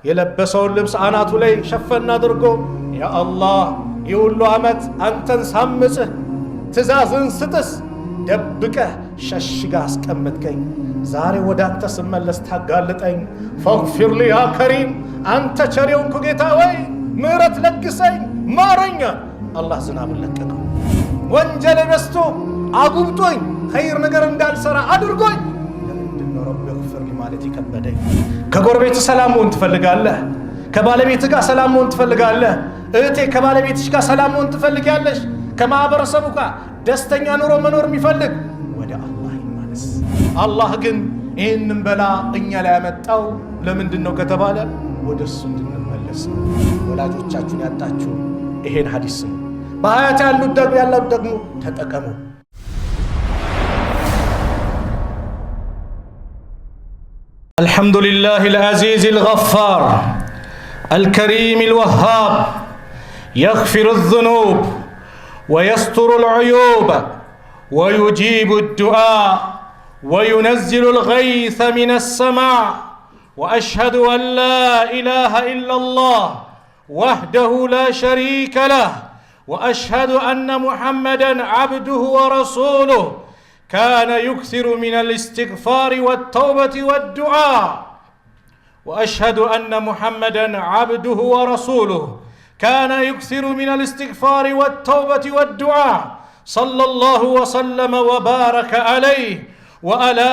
የለበሰውን ልብስ አናቱ ላይ ሸፈን አድርጎ ያ አላህ የሁሉ ዓመት አንተን ሳምጽህ ትእዛዝን ስጥስ ደብቀህ ሸሽጋ አስቀምጥከኝ ዛሬ ወደ አንተ ስመለስ ታጋልጠኝ ፈግፊር ሊ ያ ከሪም አንተ ቸሪውን ጌታ ወይ ምህረት ለግሰኝ ማረኛ አላህ ዝናብን ለቀቀው ወንጀል በስቶ አጉብጦኝ ኸይር ነገር እንዳልሰራ አድርጎኝ ለምንድነው ረቢ ግፍር ሊ ማለት ይከበደኝ ከጎረቤት ሰላም መሆን ትፈልጋለህ ከባለቤት ጋር ሰላም መሆን ትፈልጋለህ እህቴ ከባለቤትሽ ጋር ሰላም መሆን ትፈልጊያለሽ ከማህበረሰቡ ጋር ደስተኛ ኑሮ መኖር የሚፈልግ ወደ አላህ ይመለስ አላህ ግን ይህንን በላ እኛ ላይ ያመጣው ለምንድነው ከተባለ ወደሱ እንድንመለስ ወላጆቻችሁን ያጣችሁ ይሄን ሐዲስ በአያት ያሉት ደግሞ ተጠቀሙ الحمد لله العزيز الغفار الكريم الوهاب يغفر الذنوب ويستر العيوب ويجيب الدعاء وينزل الغيث من السماء وأشهد أن لا إله إلا الله وحده لا شريك له وأشهد أن محمدًا عبده ورسوله كان يكثر من الاستغفار والتوبة والدعاء وأشهد أن محمدًا عبده ورسوله كان يكثر من الاستغفار والتوبة والدعاء صلى الله وسلم وبارك عليه وعلى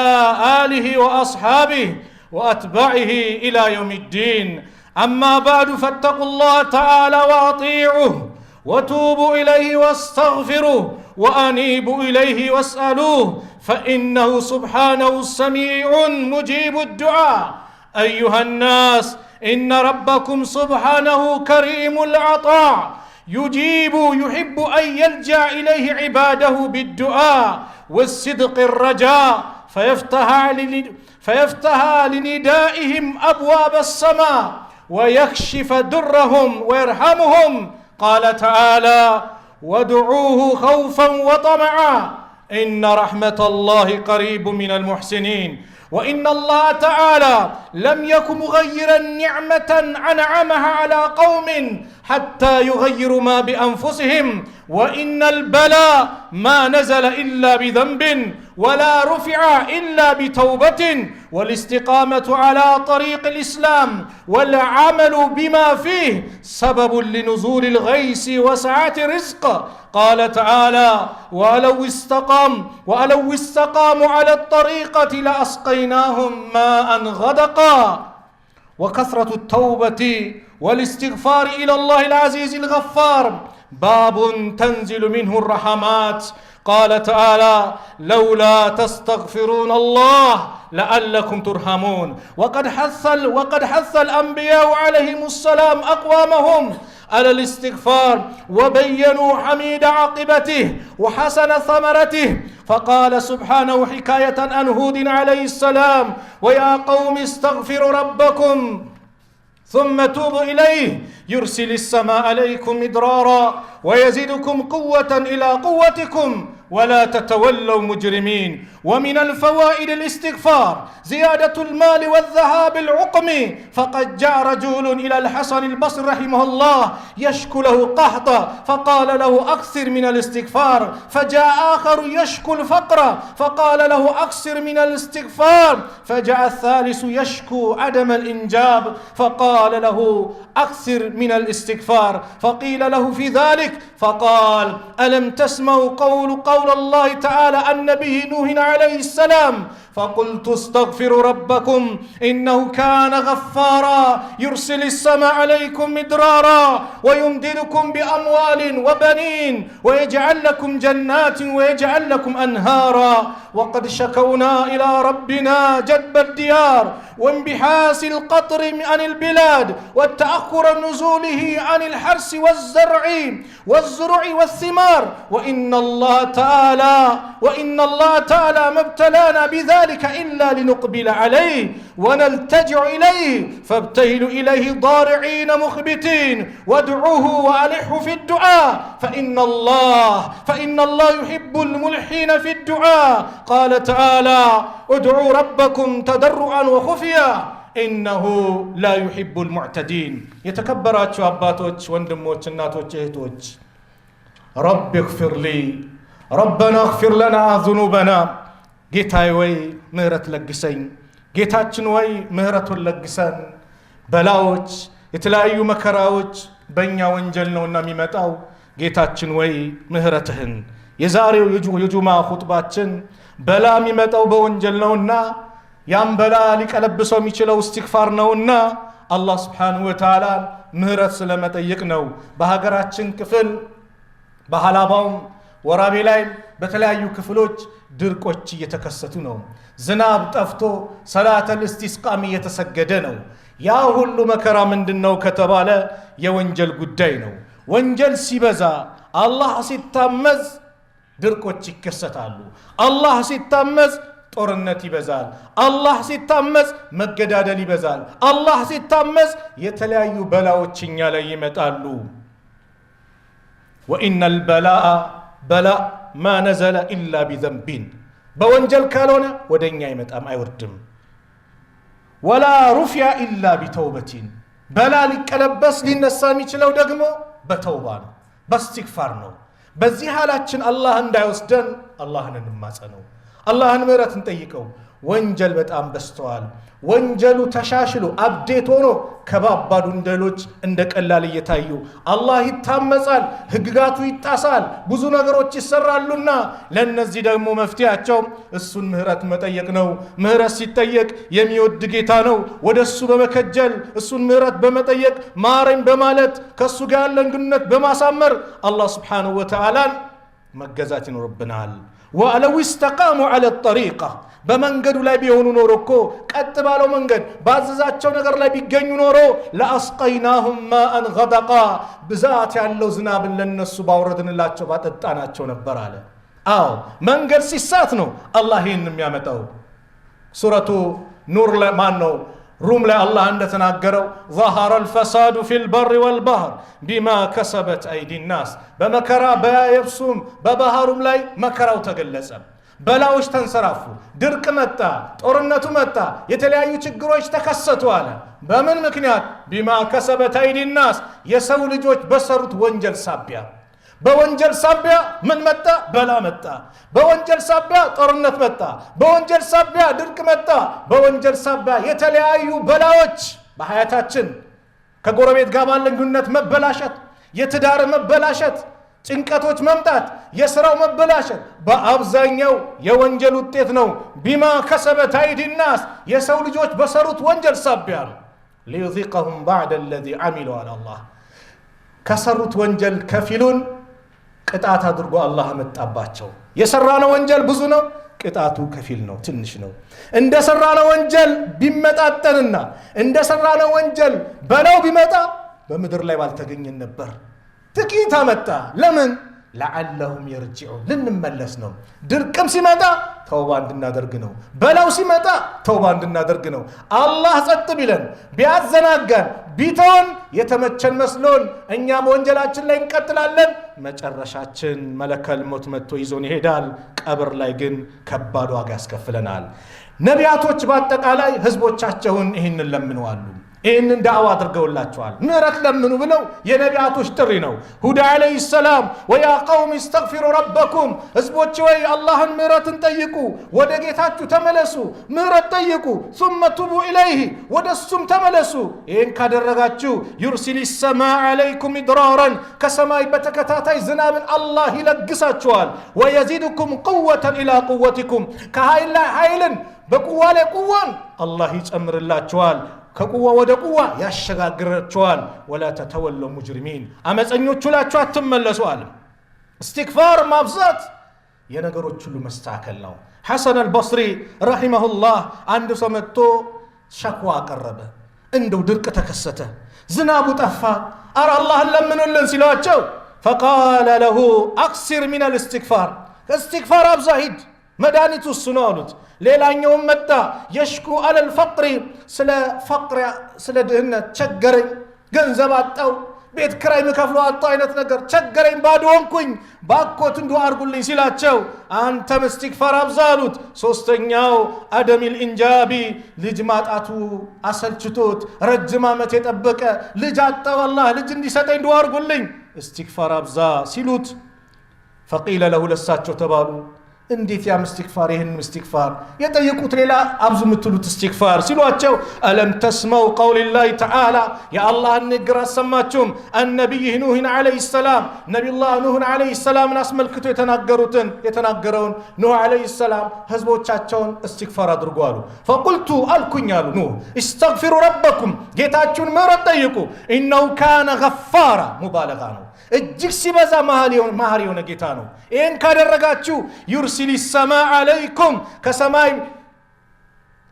آله وأصحابه وأتباعه إلى يوم الدين أما بعد فاتقوا الله تعالى وأطيعوه وتوبوا إليه واستغفروه وأنيبوا إليه واسألوه فإنه سبحانه سميع مجيب الدعاء أيها الناس إن ربكم سبحانه كريم العطاء يحب أن يلجأ إليه عباده بالدعاء والصدق الرجاء فيفتح لندائهم أبواب السماء ويكشف درهم ويرحمهم قال تعالى وادعوه خوفا وطمعا إن رحمة الله قريب من المحسنين وإن الله تعالى لم يكن مغيرا نعمة أنعمها على قوم حتى يغيروا ما بأنفسهم وإن البلاء ما نزل إلا بذنب ولا رفع إلا بتوبة والاستقامة على طريق الإسلام والعمل بما فيه سبب لنزول الغيث وسعة رزق قال تعالى ولو استقاموا على الطريقة لأسقيناهم ماء غدقا وكثرة التوبة والاستغفار إلى الله العزيز الغفار باب تنزل منه الرحمات قال تعالى لولا تستغفرون الله لعلكم ترحمون وقد حث الأنبياء عليهم السلام أقوامهم على الاستغفار وبينوا حميد عاقبته وحسن ثمرته فقال سبحانه حكاية عن هود عليه السلام ويا قوم استغفروا ربكم ثم توبوا إليه يرسل السماء عليكم مدرارا ويزيدكم قوة إلى قوتكم ولا تتولوا مجرمين ومن الفوائد الاستغفار زيادة المال والذهاب العقم فقد جاء رجل إلى الحسن البصري رحمه الله يشكو له قحطا فقال له أكثر من الاستغفار فجاء آخر يشكو الفقر فقال له أكثر من الاستغفار فجاء الثالث يشكو عدم الإنجاب فقال له أكثر من الاستغفار فقيل له في ذلك فقال ألم تسمعوا قول الله تعالى عن نبيه نوح عليه السلام فقلت استغفروا ربكم إنه كان غفارا يرسل السماء عليكم مدرارا ويمددكم بأموال وبنين ويجعل لكم جنات ويجعل لكم أنهارا وقد شكونا إلى ربنا جدب الديار وانبحاس القطر عن البلاد وتأخر نزوله عن الحرث والزرع والثمار وإن الله تعالى ما ابتلانا بذلك إلا لنقبل عليه ونلتجع إليه فابتهلوا إليه ضارعين مخبتين وادعوه وألحوا في الدعاء فإن الله يحب الملحين في الدعاء قال تعالى ادعوا ربكم تضرعا وخفيا إنه لا يحب المعتدين. يتكبرات أباتوች ወንድሞች እናቶች እህቶች رب اغفر لي ربنا اغفر لنا ذنوبنا ጌታዬ ወይ ምህረት ለግሰኝ ጌታችን ወይ ምህረቱን ለግሰን በላዎች የተለያዩ መከራዎች በእኛ ወንጀል ነውና የሚመጣው ጌታችን ወይ ምህረትህን የዛሬው የጁማ ኹጥባችን በላ የሚመጣው በወንጀል ነውና ያም በላ ሊቀለብሰው የሚችለው እስትግፋር ነውና አላህ Subhanahu Wa Ta'ala ምህረት ስለመጠየቅ ነው በሀገራችን ክፍል በሐላባው ወራቤ ላይ በተለያዩ ክፍሎች ድርቆች እየተከሰቱ ነው ዝናብ ጠፍቶ ሰላተል ኢስቲስቃም እየተሰገደ ነው ያ ሁሉ መከራ ምንድነው ከተባለ የወንጀል ጉዳይ ነው ወንጀል ሲበዛ አላህ ሲታመዝ ድርቆች ይከሰታሉ አላህ ሲታመዝ ጦርነት ይበዛል አላህ ሲታመዝ መገዳደል ይበዛል አላህ ሲታመዝ የተለያዩ በላዎችኛ ላይ ይመጣሉ وإن البلاء بلاء ما نزل إلا بذنب بوانجل كالونا ودنيا يمتام أيوردم ولا رفع إلا بتوبة بلا لكالبس للنسامي چلو دقمو بتوبان باستغفارنو بزي حالاتشن الله اندا يوسدن الله ننماسنو الله نمرت نطيقو ወንጀል በጣም በስተዋል ወንጀሉ ተሻሽሎ አፕዴት ሆኖ ከባባዱ እንደሎች እንደቀላል እየታዩ አላህ ይታመጻል ህግጋቱ ይጣሳል ብዙ ነገሮች ይሰራሉና ለነዚህ ደግሞ መፍትያቸው እሱን ምህረት መጠየቅ ነው ምህረት ሲጠየቅ የሚወድ ጌታ ነው ወደሱ በመከጀል እሱን ምህረት በመጠየቅ ማረኝ በማለት ከሱ ጋር ያለን ግንኙነት በማሳመር አላህ Subhanahu Wa Ta'ala መገዛት ይኖርብናል ولو استقاموا على الطريقة بمنجد لا بيهونوا نوركو كتبالو منجد بعززاتشو نجر لا بيجنوا نورو لأسقيناهم ماء غدقا بزات يالله زناب للنسو باوردن الله شبات التاناتشو نبراله منجد سيساتنو الله ينم يامتو سورة نور لمانو روم لا الله عند تناقروا ظهر الفساد في البر والبحر بما كسبت أيدي الناس بمكرا بيبسوم ببهارم لاي مكراو تقلسا بلاوش تنصرفوا درك متى طورنتو متى يتلايو چگروش تكسسوا على بمن مكنيات بما كسبت أيدي الناس يسو لجوج بسرت وانجل سابيا بوانجل سابيا من متى بلا متى بوانجل سابيا طورنت متى بوانجل سابيا درك متى بوانجل سابيا يتلايو بلاوش بحياتاتشن كغوربيت ጋር ባለን ግንኙነት መበላሸት የትዳር መበላሸት ጭንቀቶች መምጣት የሥራው መበላሸት በአብዛኛው የወንጀል ውጤት ነው ቢማ ከሰበት አይዲ الناس የሰው ልጆች በሰሩት ወንጀል ሳቢያ ነው ليذيقهم بعد الذي عملوا على الله ከሰሩት ወንጀል ከፊሉን ቅጣት አድርጎ አላህ መጣባቸው የሰራነው ወንጀል ብዙ ነው ቅጣቱ ከፊል ነው ትንሽ ነው እንደሰራነው ወንጀል ቢመጣጠንና እንደሰራነው ወንጀል በላው ቢመጣ በመድር ላይ ባልተገኘን ነበር ጥቂት አመጣ ለምን لعلهم يرجعون ልንመለስ ነው ድርቅም ሲመጣ ተውባ እንድናደርግ ነው በላው ሲመጣ ተውባ እንድናደርግ ነው አላህ ጸጥ ቢለን ቢያዘናጋን ቢተውን የተመቸን መስሎን እኛም ወንጀላችን ላይ እንቀጥላለን መጨረሻችን መለከል ሞት መጥቶ ይዞን ይሄዳል ቀብር ላይ ግን ከባድ ዋጋ ያስከፍለናል ነቢያቶች በአጠቃላይ ህዝቦቻቸውን ይሄንን ለምነዋል ይሄንን ዳዕዋ አድርገውላቸዋል ምህረት ለምኑ ብለው የነቢያቶች ጥሪ ነው ሁዳ አለይሂ ሰላም ወያ ቀውም استغفروا ربكم ህዝቦች ወይ አላህን ምህረትን ጠይቁ ወደ ጌታችሁ ተመለሱ ምህረት ጠይቁ ثم توبوا اليه ወደሱም ተመለሱ ይሄን ካደረጋችሁ يرسل السماء عليكم مدرارا ከሰማይ በተከታታይ ዝናብን አላህ ይለግሳችኋል ويزيدكم قوة الى قوتكم ከኃይልን በቁዋ ላይ ቁዋን አላህ ይጨምርላችኋል ከቁዋ ወደ ቁዋ ያሸጋግራችኋል ولا تتولوا مجرمين አመፀኞቹ ላችሁ አትመለሱ አለ استغفار ማብዛት የነገሮች ሁሉ መስተካከል ነው ሐሰን አልበስሪ ረሂመሁላህ አንድ ሰው መጥቶ ሸክዋ አቀረበ እንደው ድርቅ ተከሰተ ዝናቡ ጠፋ አረ አላህን ለምኑልን ሲሏቸው فقال له اكثر من الاستغفار استغفار ابزاሂድ መድኃኒቱ እሱ ነው አሉት ሌላኛውም መጣ የሽኩ አለል ፈቅሪ ስለ ፈቅር ስለ ድህነት ቸገረኝ ገንዘብ አጣው ቤት ክራይ ምከፍለው አጣው አይነት ነገር ቸገረኝ ባዶ ሆንኩኝ ባኮት እንዱ አርጉልኝ ሲላቸው አንተም እስትግፋር አብዛሉት ሶስተኛው አደሚል ኢንጃቢ ልጅ ማጣቱ አሰልችቶት ረጅም ዓመት የጠበቀ ልጅ አጣው አላህ ልጅ እንዲሰጠኝ እንዱ አርጉልኝ እስትግፋር አብዛ ሲሉት فقيل له ለሳቸው ተባሉ እንዴት ያ እስትግፋር ይሄን እስትግፋር የጠየቁት ሌላ አብዙ ምትሉት እስትግፋር ሲሏቸው አለም ተስማው قول الله تعالى يا الله ንግር አሰማችሁም النبي نوح عليه السلام نبي الله نوح عليه السلام አስመልክቶ የተናገረውን ኑህ عليه السلام ህዝቦቻቸውን እስትግፋር አድርጉ አሉ فقلت አልኩኝ አሉ ኑህ استغفروا ربكم ጌታችሁን ምህረት ጠይቁ انه كان غفارا ሙባለጋ ነው እጅግ ሲበዛ መሐሪ የሆነ ጌታ ነው ይሄን ካደረጋችሁ يرسل السماء عليكم ከሰማይ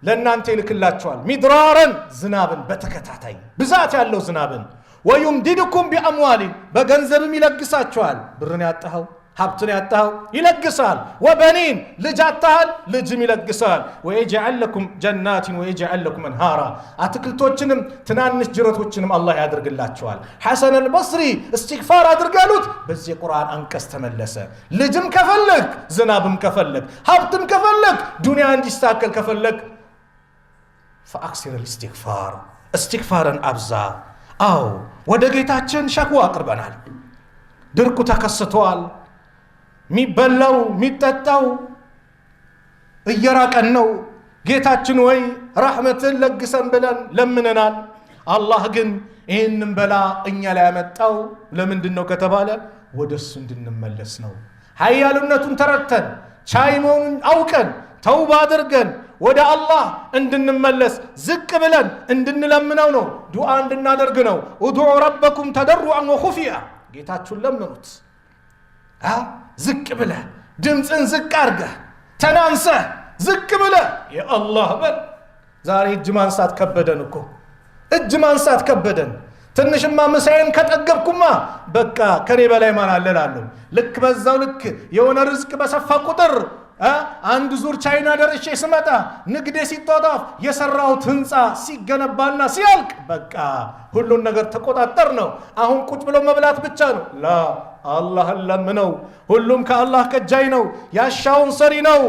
ለእናንተ ይልክላችኋል ሚድራረን ዝናብን በተከታታይ ብዛት ያለው ዝናብን ويمددكم بأموال በገንዘብም ይለግሳችኋል ብርን ያጣው ሀብትን ያጣው ይለግሳል وبنين ልጅ አጣል ልጅም ይለግሳል ويجعل لكم جنات ويجعل لكم انهارا አትክልቶችንም ትናንሽ ጅረቶችንም አላህ ያደርግላችኋል ሐሰን አልበስሪ እስትግፋር አድርጋሉት በዚህ ቁርአን አንቀስ ተመለሰ ልጅም ከፈለክ ዝናብም ከፈለክ ሀብትም ከፈለክ ዱንያ እንዲስተካከል ከፈለክ فاكثر الاستغفار استغفارን አብዛ አው ወደ ጌታችን ሸክዋ አቅርበናል ድርቁ ተከስቷል ሚበላው ሚጠጣው እየራቀን ነው ጌታችን ወይ ረህመትን ለግሰን ብለን ለምነናል አላህ ግን ይሄንን በላ እኛ ላይ ያመጣው ለምንድነው ከተባለ ወደሱ እንድንመለስ ነው ኃያሉነቱን ተረተን ቻይሞን አውቀን ተውባ አድርገን ወደ አላህ እንድንመለስ ዝቅ ብለን እንድንለምነው ነው ዱዓ እንድናደርግ ነው ኡድዑ ረበኩም ተደሩዐን ወኹፊያ ጌታችሁን ለምኑት ዝቅ ብለ ድምፅን ዝቅ አርገ ተናንሰ ዝቅ ብለ የአላህ በል ዛሬ እጅ ማንሳት ከበደን እኮ እጅ ማንሳት ከበደን ትንሽማ ምሳዬን ከጠገብኩማ በቃ ከኔ በላይ ማን አለላለሁ ልክ በዛው ልክ የሆነ ርዝቅ በሰፋ ቁጥር አንድ ዙር ቻይና ደርሼ ስመጣ ንግዴ ሲጧጣፍ የሰራሁት ህንፃ ሲገነባና ሲያልቅ በቃ ሁሉን ነገር ተቆጣጠር ነው አሁን ቁጭ ብሎ መብላት ብቻ ነው ላ አላህ ለምነው ሁሉም ከአላህ ከጃይ ነው ያሻውን ሰሪ ነው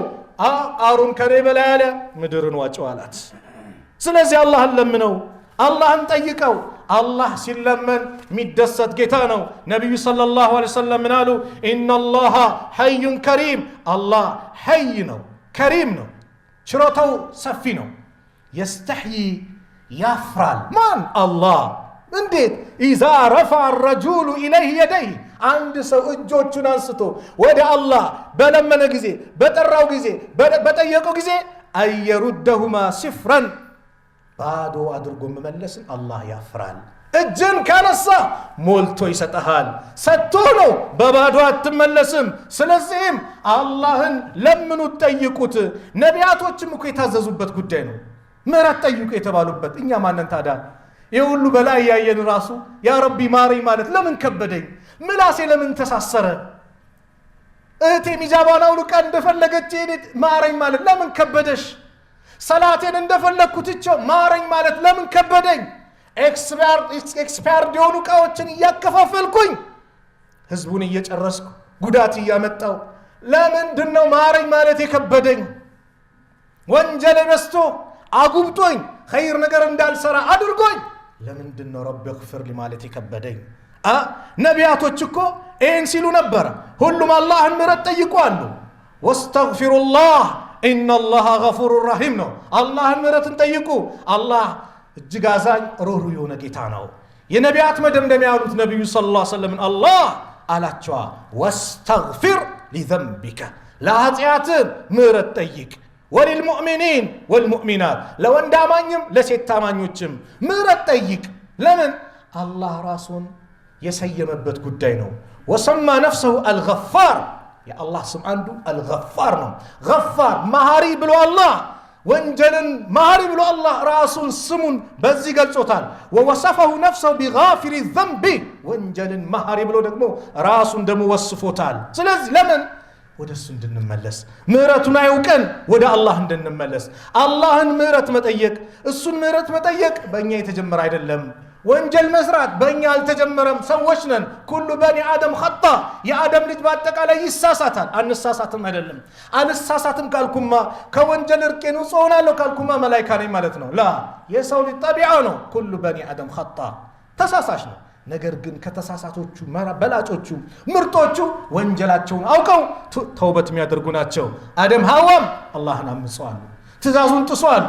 አሩን ከኔ በላይ ያለ ምድርን ዋጨዋላት ስለዚህ አላህ ለምነው አላህን ጠይቀው አላህ ሲለመን ሚደሰት ጌታ ነው ነብዩ ሰለላሁ ዐለይሂ ወሰለም ምናሉ ኢነላህ ሐዩን ከሪም አላህ ሐይ ነው ከሪም ነው ችሮታው ሰፊ ነው يستحيي ያፍራል ማን አላህ እንዴት ኢዛ ረፈዐ الرجل إليه يديه አንድ ሰው እጆቹን አንስቶ ወደ አላህ በለመነ ጊዜ በጠራው ጊዜ በጠየቀው ጊዜ አየሩደሁማ ሲፍራን ባዶ አድርጎ መመለስን አላህ ያፍራል እጅን ካነሳ ሞልቶ ይሰጣል ሰጥቶ ነው በባዶ አትመለስም ስለዚህም አላህን ለምኑት ጠይቁት ነቢያቶችም እኮ የታዘዙበት ጉዳይ ነው ምህረት ጠይቁ የተባሉበት እኛ ማንን ታዲያ የሁሉ በላይ ያየን ራሱ ያ ረቢ ማረኝ ማለት ለምን ከበደኝ ምላሴ ለምን ተሳሰረ እህቴ ሚጃባን አውልቃ እንደፈለገች ማረኝ ማለት ለምን ከበደሽ ሰላቴን እንደፈለኩት እቸው ማረኝ ማለት ለምን ከበደኝ ኤክስፓየርድ የሆኑ ዕቃዎችን እያከፋፈልኩኝ ህዝቡን እየጨረስኩ ጉዳት እያመጣው ለምንድነው ማረኝ ማለት የከበደኝ ወንጀል በስቶ አጉብጦኝ ኸይር ነገር እንዳልሰራ አድርጎኝ ለምንድነው ረቢ እግፍር ሊ ማለት የከበደኝ ነቢያቶች እኮ ይህን ሲሉ ነበር ሁሉም አላህን ምህረት ጠይቋሉ ወስተግፊሩላህ ኢነላህ ገፉር ረሂም ነው አላህን ምህረትን ጠይቁ አላህ እጅግ አዛኝ ሩህሩህ የሆነ ጌታ ነው የነቢያት መደምደሚያ ያሉት ነብዩ ሰለላሁ ዐለይሂ ወሰለም አላህ አላቸው ወስተግፊር ሊዘንቢከ ለኃጢአት ምህረት ጠይቅ ወልልሙእሚኒን ወልሙእሚናት ለወንድ አማኝም ለሴት አማኞችም ምህረት ጠይቅ ለምን አላህ ራሱን የሰየመበት ጉዳይ ነው ወሰማ ነፍሰሁ አልገፋር የአላህ ስም አንዱ አልገፋር ነው ገፋር መሐሪ ብሎ አላህ ወንጀልን መሐሪ ብሎ አላህ ራሱን ስሙን በዚህ ገልጾታል ወወሰፈሁ ነፍሰሁ ቢጋፊሪ ዘንቢ ወንጀልን መሐሪ ብሎ ደግሞ ራሱን ደግሞ ወስፎታል ስለዚህ ለምን ወደሱ እንድንመለስ ምህረቱን አይውቀን ወደ አላህ እንድንመለስ አላህን ምህረት መጠየቅ እሱን ምህረት መጠየቅ በእኛ የተጀመረ አይደለም ወንጀል መስራት በእኛ አልተጀመረም ሰዎች ነን ኩሉ በኒ አደም ኸጣ የአደም ልጅ በአጠቃላይ ይሳሳታል አንሳሳትም አይደለም አልሳሳትም ካልኩማ ከወንጀል እርቄን ጾናለሁ ካልኩማ መላእክት ነኝ ማለት ነው ላ የሰው ልጅ ጠቢዓ ነው ኩሉ በኒ አደም ኸጣ ተሳሳሽ ነው ነገር ግን ከተሳሳቶቹ በላጮቹ ምርጦቹ ወንጀላቸውን አውቀው ተውበት የሚያደርጉ ናቸው አደም ሐዋም አላህን አምፀዋል ትእዛዙን ጥሰዋል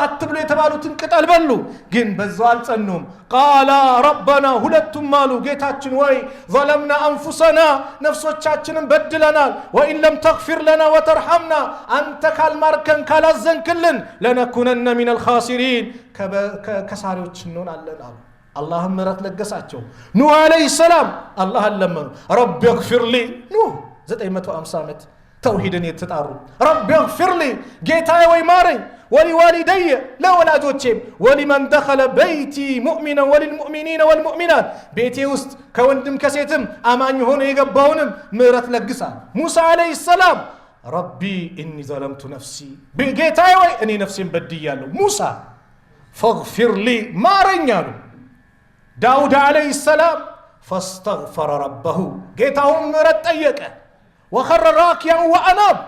አትብሉ የተባሉትን ቅጠል በሉ ግን በዛው አልጸኑም ቃላ ረበና ሁለቱም አሉ ጌታችን ወይ ظلمنا انفسنا ነፍሶቻችንን በድለናል وان لم تغفر لنا وترحمنا አንተ ካልማርከን ካላዘንክልን لنكونن من الخاسرين ከሳሪዎች እንሆናለን አሉ አላህ ምሕረት ለገሳቸው ኑህ አለይሂ ሰላም አላህ ለመኑ ረቢ اغفر لي ኑህ 950 ዓመት توحيدن يتطارو رب اغفر لي جيتاي وي ماري ولوالدي لا ولادوچيم ولمن دخل بيتي مؤمنا وللمؤمنين والمؤمنات بيتي وسط كوندم كسيتم امان يهونه يغباونم مهرت لغسا موسى عليه السلام ربي اني ظلمت نفسي بجيتاي وي اني نفسي بديالو موسى فاغفر لي مارنيالو داود عليه السلام فاستغفر ربه جيتاهم مهرت طيقه وخر راكيا وأناب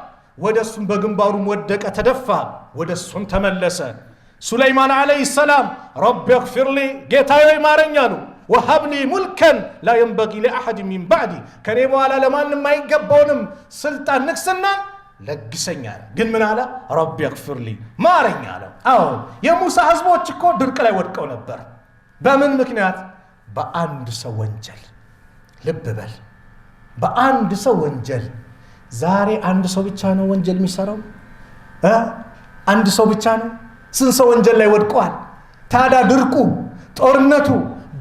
ودسم بجنبارم ودك أتدفع ودسم تملس سليمان عليه السلام رب اغفر لي جيتاي مارنيانو وهب لي ملكا لا ينبغي لأحد من بعدي كان يبغى على لمان ما يقبونم سلطان نكسنا لقسنيان قل من على رب اغفر لي مارنيانو يا موسى حزبوت كو درك لا يودكو نبر بمن مكنيات بأند سوانجل لب بل በአንድ ሰው ወንጀል ዛሬ አንድ ሰው ብቻ ነው ወንጀል የሚሰራው አንድ ሰው ብቻ ነው ስንት ሰው ወንጀል ላይ ወድቋል ታዳ ድርቁ ጦርነቱ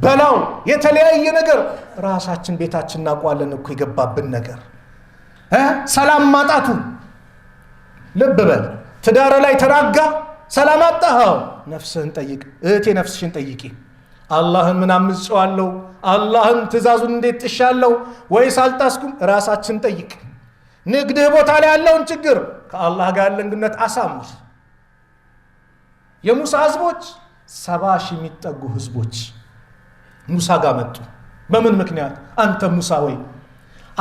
በላው የተለያየ ነገር ራሳችን ቤታችን እናቋለን እኮ ይገባብን ነገር ሰላም ማጣቱ ልብ በል ትዳር ላይ ተራጋ ሰላም አጣው ነፍስህን ጠይቅ እህቴ ነፍስሽን ጠይቂ አላህን ምን አምጽዋለሁ አላህን ትእዛዙን እንዴት ጥሻለሁ ወይስ አልጣስኩም ራሳችን ጠይቅ ንግድህ ቦታ ላይ ያለውን ችግር ከአላህ ጋር ያለን ግንኙነት አሳምር የሙሳ ህዝቦች 70 ሺህ የሚጠጉ ህዝቦች ሙሳ ጋር መጡ በምን ምክንያት አንተ ሙሳ ወይ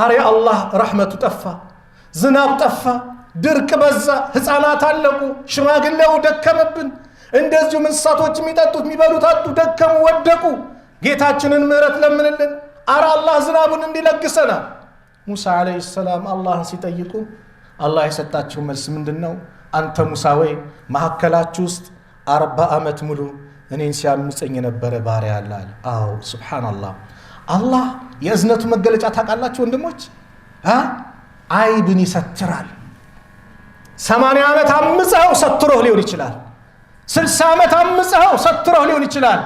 አሬ አላህ ረህመቱ ጠፋ ዝናብ ጠፋ ድርቅ በዛ ህፃናት አለቁ ሽማግሌው ደከመብን እንደዚሁ እንስሳቶች የሚጠጡት የሚበሉት አጡ ደከሙ ወደቁ ጌታችንን ምሕረት ለምንልን አረ አላህ ዝናቡን እንዲለግሰና ሙሳ አለይሂ ሰላም አላህን ሲጠይቁ አላህ የሰጣቸው መልስ ምንድነው አንተ ሙሳ ወይ ማከላችሁ ውስጥ 40 ዓመት ሙሉ እኔን ሲያምፀኝ የነበረ ባሪያ አለ አው ሱብሃንአላህ አላህ የእዝነቱ መገለጫ ታውቃላችሁ ወንድሞች አይብን ይሰትራል 80 ዓመት አምፀው ሰትሮህ ሊሆን ይችላል 60 ዓመት አምፀው ሰትሮህ ሊሆን ይችላል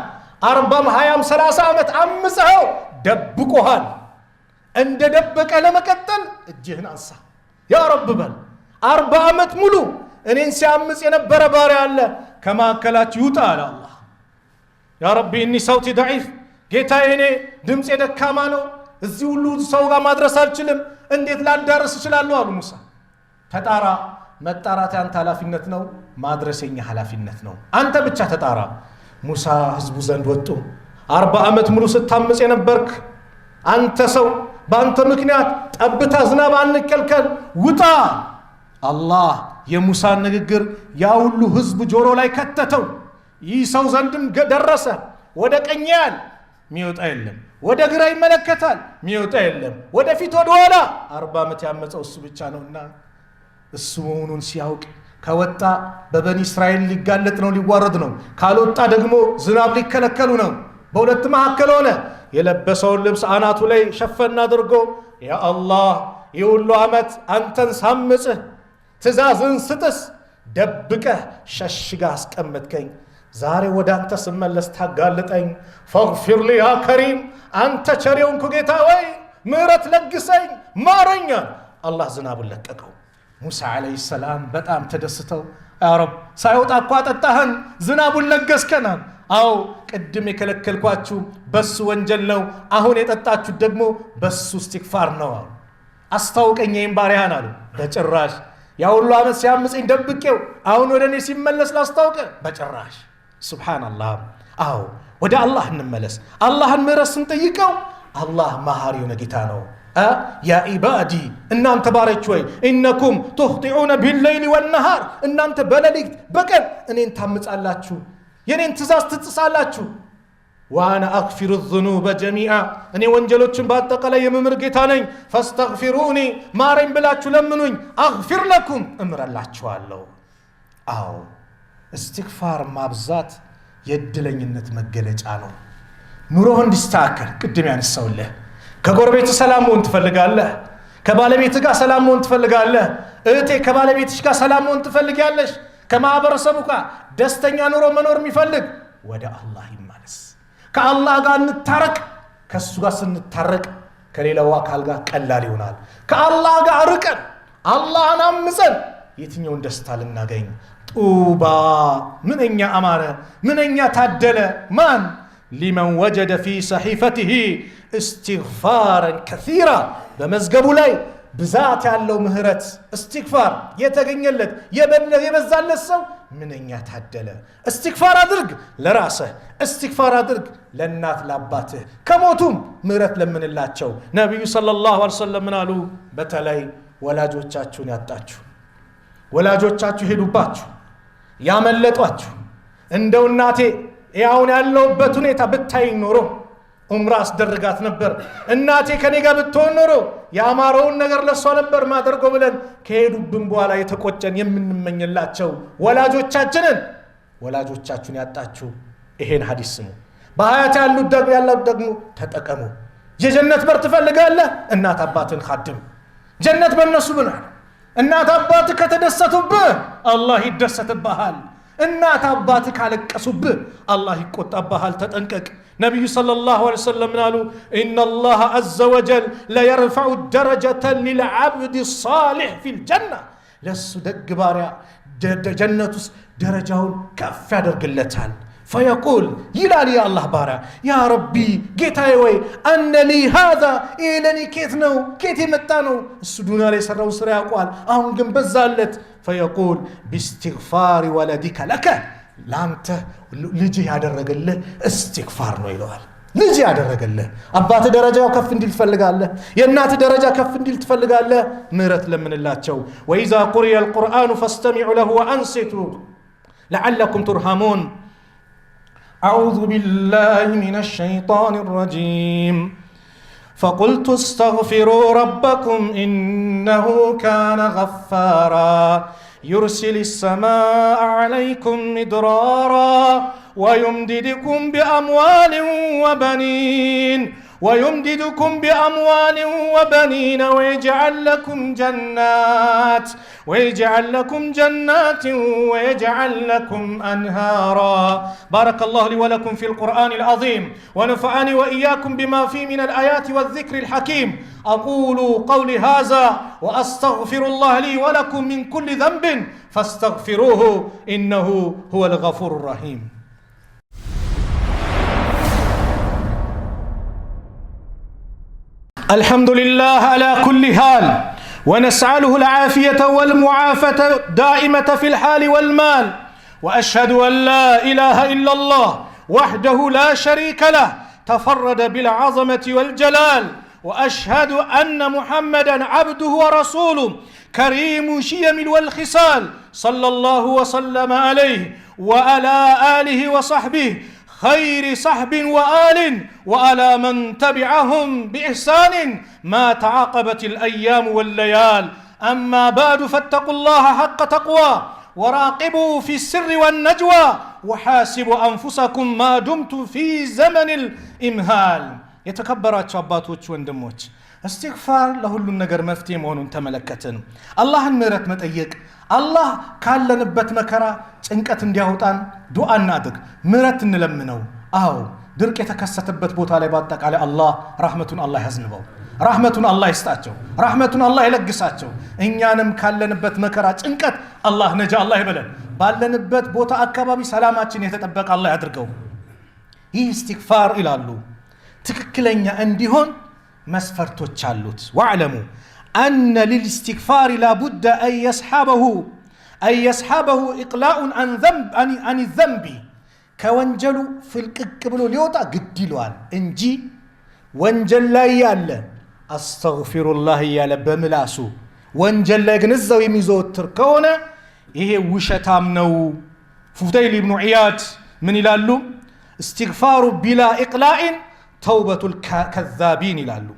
40 20 30 ዓመት አምፀው ደብቆሃል እንደ ደበቀ ለመቀጠል እጅህን አንሳ ያ ረብ በል 40 ዓመት ሙሉ እኔን ሲያምጽ የነበረ ባሪያ አለ ከማከላችሁ ይውጣ አለ አላህ ያ ረቢ እኒ ሰውቲ ضعيف ጌታዬ እኔ ድምጼ ደካማ ነው እዚህ ሁሉ ሰው ጋር ማድረስ አልችልም እንዴት ላዳርስ እችላለሁ አሉ ሙሳ ተጣራ መጣራት ያንተ ኃላፊነት ነው ማድረሰኛ ኃላፊነት ነው አንተ ብቻ ተጣራ ሙሳ ህዝቡ ዘንድ ወጡ 40 ዓመት ሙሉ ስታምጽ የነበርክ አንተ ሰው በአንተ ምክንያት ጠብታ ዝናብ አንከልከል ውጣ አላህ የሙሳ ንግግር ያ ሁሉ ህዝብ ጆሮ ላይ ከተተው ይህ ሰው ዘንድም ደረሰ ወደ ቀኝ ያል ሚወጣ የለም ወደ ግራ ይመለከታል ሚወጣ የለም ወደ ፊት ወደ ኋላ 40 ዓመት ያመፀው እሱ ብቻ ነውና እሱ መሆኑን ሲያውቅ ከወጣ በበኒ እስራኤል ሊጋለጥ ነው ሊዋረድ ነው ካልወጣ ደግሞ ዝናብ ሊከለከሉ ነው በሁለት መካከል ሆነ የለበሰውን ልብስ አናቱ ላይ ሸፈና አድርጎ ያ አላህ ይሁሉ ዓመት አንተን ሳምጽህ ትእዛዝን ስጥስ ደብቀህ ሸሽጋ አስቀመጥከኝ ዛሬ ወደ አንተ ስመለስ ታጋልጠኝ ፈግፊር ሊ ያ ከሪም አንተ ቸሪውን ጌታ ወይ ምሕረት ለግሰኝ ማረኛ አላህ ዝናቡን ለቀቀው ሙሳ አለይሂ ሰላም በጣም ተደስተው ያ ረብ ሳይወጣ እኮ አጠጣህን ዝናቡን ለገስከና አው ቅድም የከለከልኳችሁ በሱ ወንጀል ነው አሁን የጠጣችሁ ደግሞ በሱ ኢስቲግፋር ነው አስታውቀኝ ይሄን ባሪያን አሉ በጭራሽ ያ ሁሉ ዓመት ሲያምጽኝ ደብቄው አሁን ወደኔ ሲመለስ ላስታውቀ በጭራሽ ሱብሃንአላህ አው ወደ አላህ እንመለስ። አላህን ምህረት ስንጠይቀው አላህ መሐሪ የሆነ ጌታ ነው። ያ ኢባዲ እናንተ ባሮች ሆይ ኢነኩም ትኽጢኡነ ቢለይሊ ወነሃር እናንተ በሌሊት በቀን እኔን ታምጻላችሁ፣ የኔን ትእዛዝ ትጥሳላችሁ። ዋና አግፊሩ ዙኑበ ጀሚዓ እኔ ወንጀሎችን በአጠቃላይ የምምር ጌታ ነኝ። ፈስተግፊሩኒ ማረኝ ብላችሁ ለምኑኝ፣ አግፊር ለኩም እምራላችኋለሁ። አዎ እስትግፋር ማብዛት የእድለኝነት መገለጫ ነው። ኑሮህ እንዲስተካከል ቅድም ያነሳውልህ ከጎረቤት ሰላም መሆን ትፈልጋለህ? ከባለቤት ጋር ሰላም መሆን ትፈልጋለህ? እህቴ ከባለቤትሽ ጋር ሰላም መሆን ትፈልጊያለሽ? ከማህበረሰቡ ጋር ደስተኛ ኑሮ መኖር የሚፈልግ ወደ አላህ ይመለስ። ከአላህ ጋር እንታረቅ። ከሱ ጋር ስንታረቅ ከሌላው አካል ጋር ቀላል ይሆናል። ከአላህ ጋር ርቀን አላህን አምፀን የትኛውን ደስታ ልናገኝ? ጡባ ምንኛ አማረ ምንኛ ታደለ ማን ሊመን ወጀደ ፊ ሰሒፈቲሂ እስትግፋረን ከሲራ በመዝገቡ ላይ ብዛት ያለው ምህረት እስትግፋር የተገኘለት የበዛለት ሰው ምንኛ ታደለ። እስትግፋር አድርግ ለራስህ፣ እስትግፋር አድርግ ለእናት ለአባትህ፣ ከሞቱም ምህረት ለምንላቸው። ነቢዩ ሰለላሁ ዐለይሂ ወሰለም ምን አሉ? በተለይ ወላጆቻችሁን ያጣችሁ፣ ወላጆቻችሁ ሄዱባችሁ፣ ያመለጧችሁ፣ እንደው እናቴ ያውን ያለውበት ሁኔታ ብታይ ኖሮ ዑምራ አስደርጋት ነበር፣ እናቴ ከኔ ጋር ብትሆን ኖሮ ያማረውን ነገር ለሷ ነበር ማደርገው ብለን ከሄዱብን በኋላ የተቆጨን የምንመኝላቸው ወላጆቻችሁን ያጣችሁ ይሄን ሐዲስ ስሙ። በሐያት ያሉት ደግሞ ተጠቀሙ። የጀነት በር ትፈልጋለህ? እናት አባትን ኻድም። ጀነት በእነሱ ብናል። እናት አባት ከተደሰቱብህ አላህ ይደሰትብሃል። እናት አባት ካለቀሱብህ አላህ ይቆጣብሃል። ተጠንቀቅ። ነቢዩ ሰለላሁ ዐለይሂ ወሰለም ምን አሉ? ኢነላህ ዐዘ ወጀል ለየርፈዑ ደረጀተ ሊልዓብድ ሷሊሕ ፊል ጀና ለሱ ደግ ባሪያ ጀነት ውስጥ ደረጃውን ከፍ ያደርግለታል። ፈየቁል ይላል የአላህ ባሪያ ያ ረቢ ጌታዬ ወይ አነ ሊ ሃዛ ይሄ ለኔ ኬት ነው? ኬት የመጣ ነው? እሱ ዱንያ ላይ የሰራውን ስራ ያውቋል። አሁን ግን በዛለት። ፈየቁል ቢስትግፋሪ ወለዲከ ለከ ለአንተ ልጅህ ያደረገልህ እስትግፋር ነው ይለዋል። ልጅ ያደረገልህ አባት ደረጃው ከፍ እንዲል ትፈልጋለህ? የእናት ደረጃ ከፍ እንዲል ትፈልጋለህ? ምህረት ለምንላቸው። ወኢዛ ቁሪየ አልቁርአኑ ፈስተሚዑ ለሁ ወአንሲቱ ለዓለኩም ቱርሐሙን أعوذ بالله من الشيطان الرجيم فقلت استغفروا ربكم إنه كان غفارا يرسل السماء عليكم مدرارا ويمددكم بأموال وبنين ويجعل لكم جنات ويجعل لكم أنهارا. بارك الله لي ولكم في القرآن العظيم ونفعني وإياكم بما فيه من الآيات والذكر الحكيم. أقول قولي هذا وأستغفر الله لي ولكم من كل ذنب فاستغفروه إنه هو الغفور الرحيم. الحمد لله على كل حال ونسأله العافية والمعافاة دائمة في الحال والمال. وأشهد أن لا إله إلا الله وحده لا شريك له تفرد بالعظمة والجلال. وأشهد أن محمدا عبده ورسوله كريم الشيم والخصال صلى الله وسلم عليه وعلى آله وصحبه خير صحب وآل وعلى من تبعهم بإحسان ما تعاقبت الأيام والليال. أما بعد فاتقوا الله حق تقوى وراقبوا في السر والنجوى وحاسبوا أنفسكم ما دمت في زمن الإمهال. يتكبرات شاباتوች ወንድሞች استغفار ለሁሉ ነገር መፍትሄ መሆኑን ተመለከትን። አላህን ምህረት መጠየቅ አላህ ካለንበት መከራ ጭንቀት እንዲያወጣን ዱዓ እናድርግ፣ ምህረት እንለምነው። አዎ ድርቅ የተከሰተበት ቦታ ላይ በአጠቃላይ አላህ ረህመቱን አላህ ያዝንበው፣ ረህመቱን አላህ ይስጣቸው፣ ረህመቱን አላህ ይለግሳቸው። እኛንም ካለንበት መከራ ጭንቀት አላህ ነጃ አላህ ይበለን። ባለንበት ቦታ አካባቢ ሰላማችን የተጠበቀ አላህ ያድርገው። ይህ استغفار ይላሉ ትክክለኛ እንዲሆን መስፈርቶች አሉት። ወዕለሙ أن للاستغفار لابد أن يصحبه إقلاع عن الذنب ከወንጀሉ ፍልቅቅ ብሎ ሊወጣ ግድ ይለዋል እንጂ ወንጀል ላይ ያለ አስተግፊሩላህ ያለ በምላሱ ወንጀል ላይ ግን እዛው የሚዘወትር ከሆነ ይሄ ውሸታም ነው። ፉደይል ኢብኑ ዒያድ ምን ይላሉ? استغفار بلا إقلاع توبة الكذابين ይላሉ።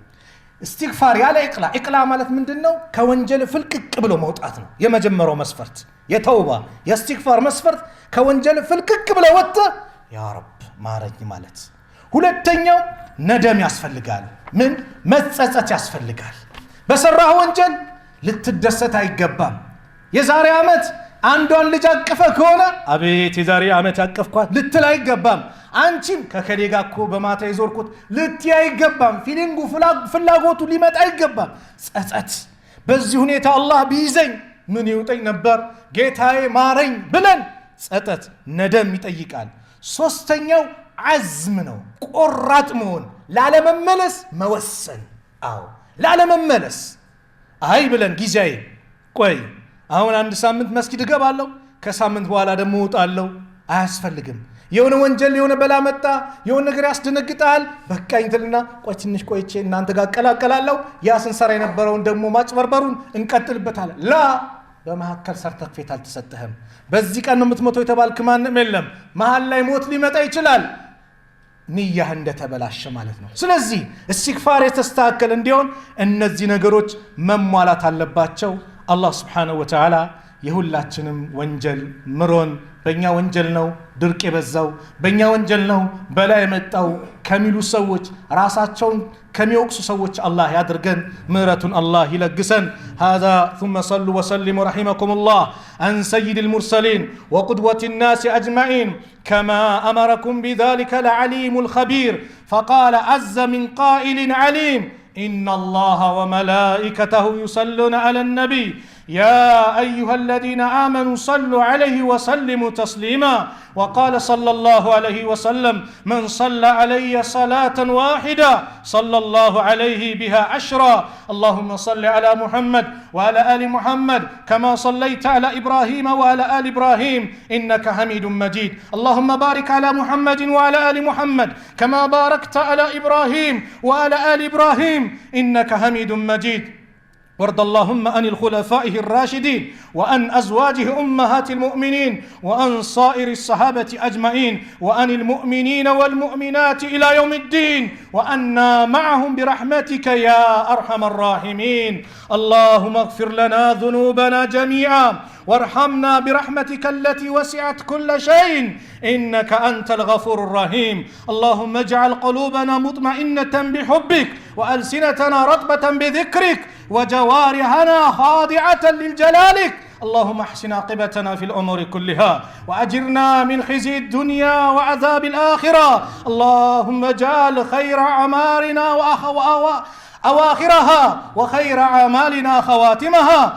استغفار ያለ إقلاع ማለት ምንድነው? ከወንጀል ፍልቅቅ ብሎ መውጣት ነው። የመጀመሪያው መስፈርት የተውባ የእስትግፋር መስፈርት ከወንጀል ፍልቅቅ ብሎ ወጣ ያ ረብ ማረኝ ማለት። ሁለተኛው ነደም ያስፈልጋል። ምን መጸጸት ያስፈልጋል። በሰራህ ወንጀል ልትደሰት አይገባም። የዛሬ ዓመት አንዷን ልጅ አቀፈ ከሆነ አቤት የዛሬ ዓመት አቀፍኳት ልትል አይገባም። አንቺም ከከሌ ጋር እኮ በማታ ይዞርኩት ልትይ አይገባም። ፊሊንጉ ፍላጎቱ ሊመጣ አይገባም። ጸጸት በዚህ ሁኔታ አላህ ቢይዘኝ ምን ይውጠኝ ነበር ጌታዬ ማረኝ ብለን ጸጸት ነደም ይጠይቃል። ሶስተኛው عزم ነው። ቆራጥ መሆን ላለመመለስ መወሰን። አዎ ላለመመለስ አይ ብለን ጊዜያዊ ቆይ አሁን አንድ ሳምንት መስጊድ እገባለሁ ከሳምንት በኋላ ደግሞ እወጣለሁ አያስፈልግም። የሆነ ወንጀል የሆነ በላ መጣ የሆነ ነገር ያስደነግጣል በቃኝ ትልና ቆይ ትንሽ ቆይቼ እናንተ ጋር ቀላቀላለሁ ያ ስንሰራ የነበረውን ደግሞ ማጭበርበሩን እንቀጥልበታለን። ላ በመሐከል ሰርተፊኬት አልተሰጠህም። በዚህ ቀን ነው የምትሞተው የተባልክ ማንም የለም። መሃል ላይ ሞት ሊመጣ ይችላል። ንያህ እንደተበላሸ ማለት ነው። ስለዚህ እስትግፋር የተስተካከለ እንዲሆን እነዚህ ነገሮች መሟላት አለባቸው። አላህ ስብሓነሁ ወተዓላ የሁላችንም ወንጀል ምሮን። በእኛ ወንጀል ነው ድርቅ የበዛው፣ በእኛ ወንጀል ነው በላ የመጣው ከሚሉ ሰዎች ራሳቸውን ከሚወቅሱ ሰዎች አላህ ያድርገን። ምህረቱን አላህ ይለግሰን። هذا ثم صلوا وسلموا رحمكم الله عن سيد المرسلين وقدوة الناس أجمعين كما أمركم بذلك العليم الخبير فقال عز من قائل عليم إن الله وملائكته يصلون على النبي يا أيها الذين آمنوا صلوا عليه وسلموا تسليما وقال صلى الله عليه وسلم من صلى علي صلاة واحدة صلى الله عليه بها 10 اللهم صل على محمد وعلى آل محمد كما صليت على إبراهيم وعلى آل إبراهيم إنك حميد مجيد اللهم بارك على محمد وعلى آل محمد كما باركت على إبراهيم وعلى آل إبراهيم إنك حميد مجيد وارض اللهم عن الخلفائه الراشدين وعن أزواجه أمهات المؤمنين وعن صائر الصحابة أجمعين وعن المؤمنين والمؤمنات إلى يوم الدين وأنا معهم برحمتك يا أرحم الراحمين اللهم اغفر لنا ذنوبنا جميعا وارحمنا برحمتك التي وسعت كل شيء إنك أنت الغفور الرحيم اللهم اجعل قلوبنا مطمئنة بحبك وألسنتنا رطبة بذكرك وجوارحنا خاضعة للجلالك اللهم احسن عاقبتنا في الأمور كلها وأجرنا من خزي الدنيا وعذاب الآخرة اللهم اجعل خير أعمالنا أواخرها وخير أعمالنا خواتمها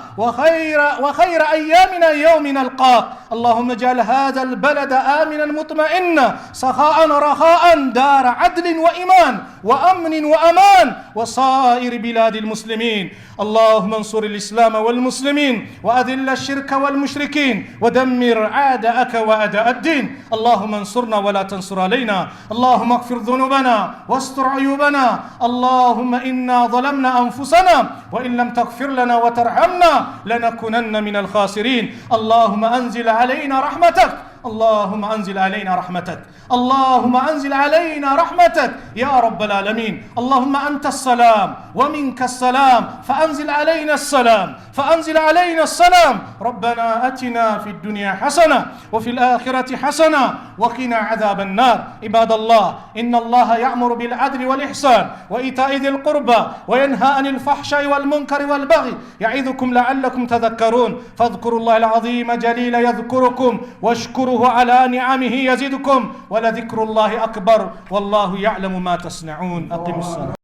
وخير أيامنا يوم نلقاك اللهم اجعل هذا البلد آمنا مطمئنا سخاء رخاء دار عدل وإيمان وأمن وأمان وصائر بلاد المسلمين اللهم انصر الإسلام والمسلمين وأذل الشرك والمشركين ودمر أعداءك وأعداء الدين اللهم انصرنا ولا تنصر علينا اللهم اغفر ذنوبنا واستر عيوبنا اللهم إنا ظلمنا أنفسنا وإن لم تغفر لنا وترحمنا لنكونن من الخاسرين اللهم أنزل علينا رحمتك اللهم أنزل علينا رحمتك اللهم أنزل علينا رحمتك يا رب العالمين اللهم أنت السلام ومنك السلام فأنزل علينا السلام فأنزل علينا السلام ربنا أتنا في الدنيا حسنة وفي الآخرة حسنة وقنا عذاب النار عباد الله إن الله يأمر بالعدل والإحسان وإيتاء ذي القربى وينهى عن الفحشاء والمنكر والبغي يعظكم لعلكم تذكرون فاذكروا الله العظيم جليل يذكركم واشكروه على نعمه يزدكم ولذكر الله أكبر والله يعلم ما تصنعون أقم الصلاة